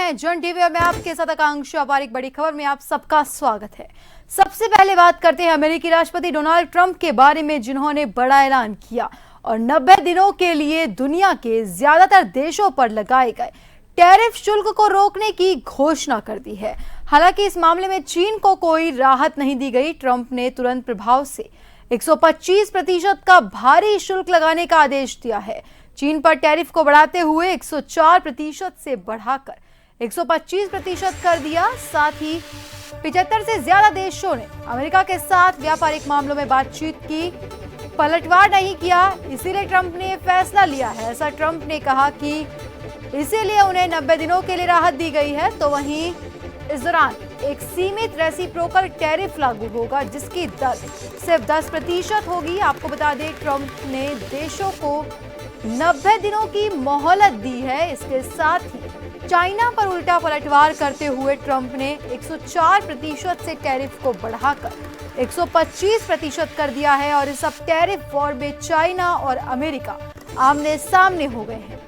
हैं जन टीवी में आपके साथ आकांक्षा पारिक। बड़ी खबर में आप सबका स्वागत है। सबसे पहले बात करते हैं अमेरिकी राष्ट्रपति डोनाल्ड ट्रंप के बारे में, जिन्होंने बड़ा ऐलान किया और 90 दिनों के लिए दुनिया के ज्यादातर देशों पर लगाए गए टैरिफ शुल्क को रोकने की घोषणा कर दी है। हालांकि इस मामले में चीन को कोई राहत नहीं दी गई। ट्रंप ने तुरंत प्रभाव से 125% का भारी शुल्क लगाने का आदेश दिया है। चीन पर टैरिफ को बढ़ाते हुए 104% से बढ़ाकर 125% कर दिया। साथ ही 75 से ज्यादा देशों ने अमेरिका के साथ व्यापारिक मामलों में बातचीत की, पलटवार नहीं किया। इसीलिए ट्रंप ने फैसला लिया है। ऐसा ट्रंप ने कहा कि इसीलिए उन्हें 90 दिनों के लिए राहत दी गई है। तो वहीं इस दौरान एक सीमित रेसिप्रोकल टैरिफ लागू होगा, जिसकी दर सिर्फ 10% होगी। आपको बता दें, ट्रंप ने देशों को 90 दिनों की मोहलत दी है। इसके साथ ही चाइना पर उल्टा पलटवार करते हुए ट्रंप ने 104% से टैरिफ को बढ़ाकर 125% कर दिया है। और इस अब टैरिफ वॉर में चाइना और अमेरिका आमने सामने हो गए हैं।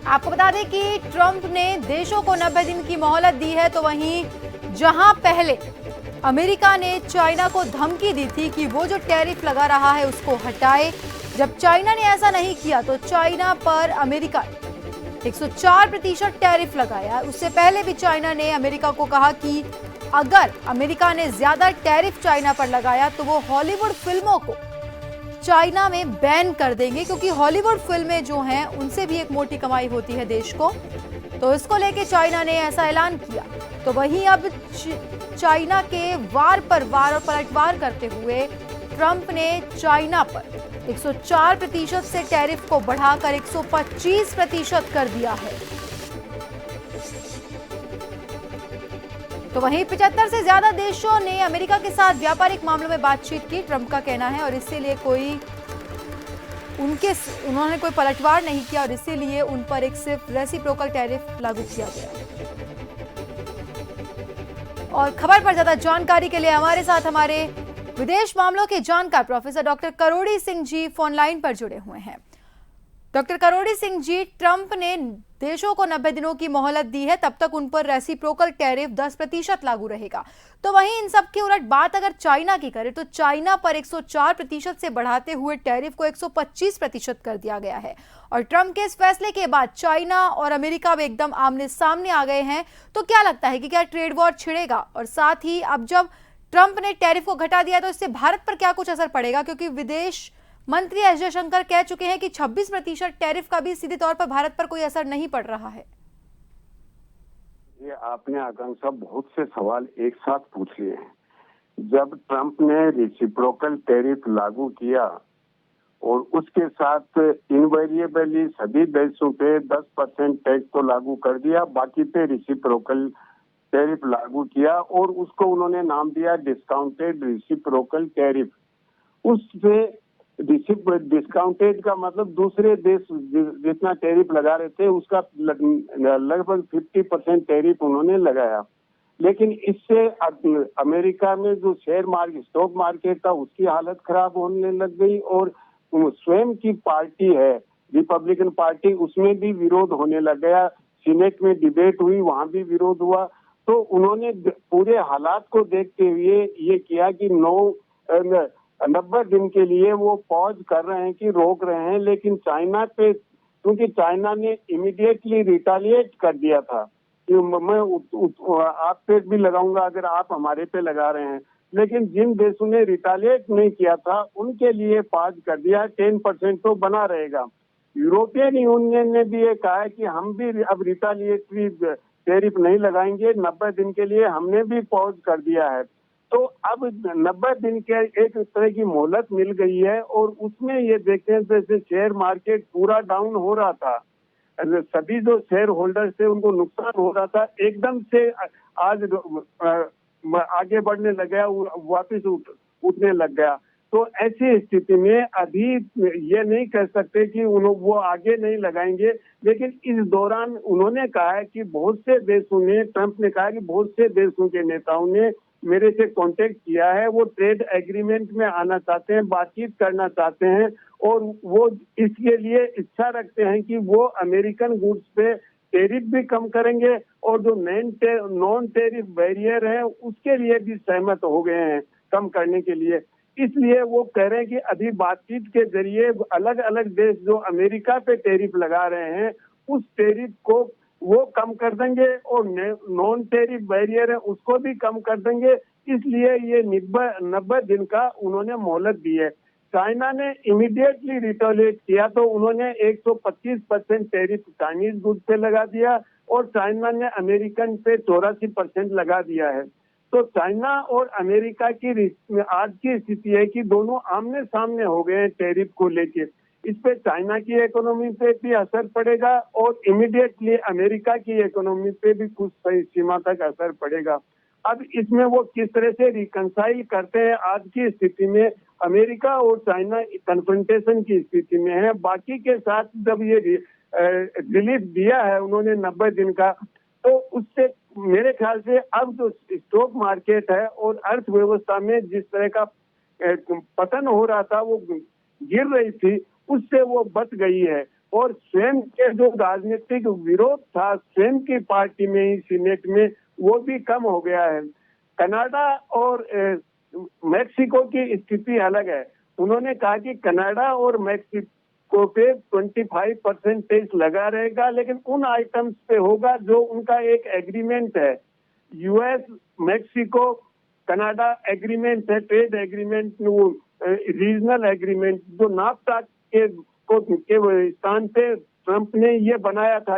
आपको बता दें कि ट्रंप ने देशों को 90 दिन की मोहलत दी है। तो वहीं जहां पहले अमेरिका ने चाइना को धमकी दी थी कि वो जो टैरिफ लगा रहा है उसको हटाए, जब चाइना ने ऐसा नहीं किया तो चाइना पर अमेरिका 104% टैरिफ लगाया। उससे पहले भी चाइना ने अमेरिका को कहा कि अगर अमेरिका ने ज्यादा टैरिफ चाइना पर लगाया तो वो हॉलीवुड फिल्मों को चाइना में बैन कर देंगे, क्योंकि हॉलीवुड फिल्में जो हैं उनसे भी एक मोटी कमाई होती है देश को। तो इसको लेके चाइना ने ऐसा ऐलान किया। तो वहीं अब चाइना के वार पर वार और पलटवार करते हुए ट्रंप ने चाइना पर 104% से टैरिफ को बढ़ाकर 125% कर दिया है। तो वहीं 75 से ज्यादा देशों ने अमेरिका के साथ व्यापारिक मामलों में बातचीत की, ट्रंप का कहना है। और इसीलिए उन्होंने कोई पलटवार नहीं किया और इसीलिए उन पर एक सिर्फ रेसिप्रोकल टैरिफ लागू किया गया। और खबर पर ज्यादा जानकारी के लिए हमारे साथ हमारे विदेश मामलों के जानकार प्रोफेसर डॉक्टर करोड़ी सिंह जी फोन लाइन पर जुड़े हुए हैं। डॉक्टर करोड़ी सिंह जी, ट्रंप ने देशों को 90 दिनों की मोहलत दी है, तब तक उन पर रेसिप्रोकल टैरिफ 10% लागू रहेगा। तो वहीं इन सब की उलट बात अगर चाइना की करें तो चाइना पर 104% से बढ़ाते हुए टैरिफ को 125% कर दिया गया है। और ट्रंप के इस फैसले के बाद चाइना और अमेरिका अब एकदम आमने सामने आ गए हैं। तो क्या लगता है कि क्या ट्रेड वॉर छिड़ेगा? और साथ ही अब जब ट्रंप ने टैरिफ को घटा दिया तो इससे भारत पर क्या कुछ असर पड़ेगा? क्योंकि विदेश मंत्री एस जयशंकर कह चुके हैं कि 26% टैरिफ का भी सीधे तौर पर भारत पर कोई असर नहीं पड़ रहा है। ये आपने आकांक्षा बहुत से सवाल एक साथ पूछ लिए हैं। जब ट्रंप ने रेसिप्रोकल टैरिफ लागू किया और उसके साथ इनवेरिएबली सभी देशों पे 10% टैक्स तो लागू कर दिया, बाकी पे रेसिप्रोकल टैरिफ लागू किया और उसको उन्होंने नाम दिया डिस्काउंटेड रेसिप्रोकल टैरिफ। उससे डिस्काउंटेड का मतलब दूसरे देश जितना टैरिफ लगा रहे थे उसका लगभग 50% टैरिफ उन्होंने लगाया। लेकिन इससे अमेरिका में जो स्टॉक मार्केट था उसकी हालत खराब होने लग गई और स्वयं की पार्टी है रिपब्लिकन पार्टी, उसमें भी विरोध होने लग गया। सीनेट में डिबेट हुई, वहां भी विरोध हुआ। तो उन्होंने पूरे हालात को देखते हुए ये किया कि 90 दिन के लिए वो पॉज कर रहे हैं कि रोक रहे हैं। लेकिन चाइना पे, क्योंकि चाइना ने इमीडिएटली रिटालिएट कर दिया था कि मैं आप पे भी लगाऊंगा अगर आप हमारे पे लगा रहे हैं। लेकिन जिन देशों ने रिटालिएट नहीं किया था उनके लिए पॉज कर दिया, 10% तो बना रहेगा। यूरोपियन यूनियन ने भी ये कहा है कि हम भी अब रिटालिएटरी टैरिफ नहीं लगाएंगे, 90 दिन के लिए हमने भी पॉज कर दिया है। तो अब 90 दिन के एक तरह की मोहलत मिल गई है और उसमें ये देखते हैं जैसे शेयर मार्केट पूरा डाउन हो रहा था, सभी जो शेयर होल्डर्स थे उनको नुकसान हो रहा था, एकदम से आज आगे बढ़ने लग गया, वापिस उठने लग गया। तो ऐसी स्थिति में अभी ये नहीं कह सकते कि वो आगे नहीं लगाएंगे। लेकिन इस दौरान उन्होंने कहा है कि बहुत से देशों ने, ट्रंप ने कहा कि बहुत से देशों के नेताओं ने मेरे से कांटेक्ट किया है, वो ट्रेड एग्रीमेंट में आना चाहते हैं, बातचीत करना चाहते हैं और वो इसके लिए इच्छा रखते हैं कि वो अमेरिकन गुड्स पे टैरिफ भी कम करेंगे और जो नॉन टैरिफ बैरियर है उसके लिए भी सहमत हो गए हैं कम करने के लिए। इसलिए वो कह रहे हैं कि अभी बातचीत के जरिए अलग अलग देश जो अमेरिका पे टैरिफ लगा रहे हैं उस टैरिफ को वो कम कर देंगे और नॉन टैरिफ बैरियर है उसको भी कम कर देंगे। इसलिए ये 90 दिन का उन्होंने मोहलत दी है। चाइना ने इमीडिएटली रिटोलिएट किया तो उन्होंने 125% टैरिफ चाइनीज गुड्स पे लगा दिया और चाइना ने अमेरिकन पे 84% लगा दिया है। तो चाइना और अमेरिका की आज की स्थिति है कि दोनों आमने सामने हो गए हैं टैरिफ को लेके। इस पे चाइना की इकोनॉमी पे भी असर पड़ेगा और इमीडिएटली अमेरिका की इकोनॉमी पे भी कुछ सही सीमा तक असर पड़ेगा। अब इसमें वो किस तरह से रिकंसाइल करते हैं, आज की स्थिति में अमेरिका और चाइना कन्फ्रंटेशन की स्थिति में है। बाकी के साथ जब ये रिलीफ दिया है उन्होंने 90 दिन का, तो उससे मेरे ख्याल से अब जो स्टॉक मार्केट है और अर्थव्यवस्था में जिस तरह का पतन हो रहा था, वो गिर रही थी, उससे वो बच गई है। और स्वयं के जो राजनीतिक विरोध था स्वयं की पार्टी में ही सीनेट में, वो भी कम हो गया है। कनाडा और मेक्सिको की स्थिति अलग है। उन्होंने कहा कि कनाडा और मेक्सिको पे 25% टैक्स लगा रहेगा, लेकिन उन आइटम्स पे होगा जो उनका एक एग्रीमेंट है। यूएस मेक्सिको कनाडा एग्रीमेंट है, ट्रेड एग्रीमेंट, रीजनल एग्रीमेंट जो नाफ्टा के स्थान पे ट्रंप ने ये बनाया था,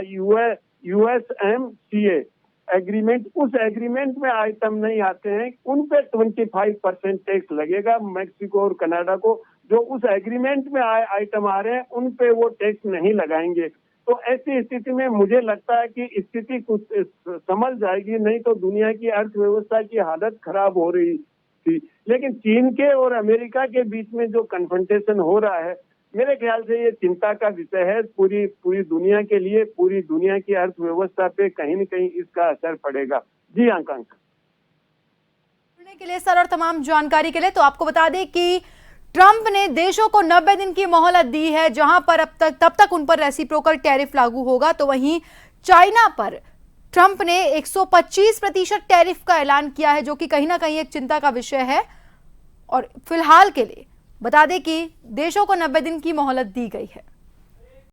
USMCA एग्रीमेंट। उस एग्रीमेंट में आइटम नहीं आते हैं, उन पे 25% टैक्स लगेगा मेक्सिको और कनाडा को। जो उस एग्रीमेंट में आइटम आ रहे हैं उन पे वो टैक्स नहीं लगाएंगे। तो ऐसी स्थिति में मुझे लगता है कि स्थिति कुछ संभल जाएगी, नहीं तो दुनिया की अर्थव्यवस्था की हालत खराब हो रही थी। लेकिन चीन के और अमेरिका के बीच में जो कन्फ्रंटेशन हो रहा है, मेरे ख्याल से ये चिंता का विषय है पूरी दुनिया के लिए। पूरी दुनिया की अर्थव्यवस्था पे कहीं न कहीं इसका असर पड़ेगा। जी आकांक्षा। जुड़ने के लिए सर और तमाम जानकारी के लिए तो आपको बता दें कि ट्रंप ने देशों को 90 दिन की मोहलत दी है, जहां पर तब तक उन पर रेसिप्रोकल टैरिफ लागू होगा। तो वहीं चाइना पर ट्रंप ने 125% टैरिफ का ऐलान किया है, जो कि कहीं ना कहीं एक चिंता का विषय है। और फिलहाल के लिए बता दें कि देशों को 90 दिन की मोहलत दी गई है।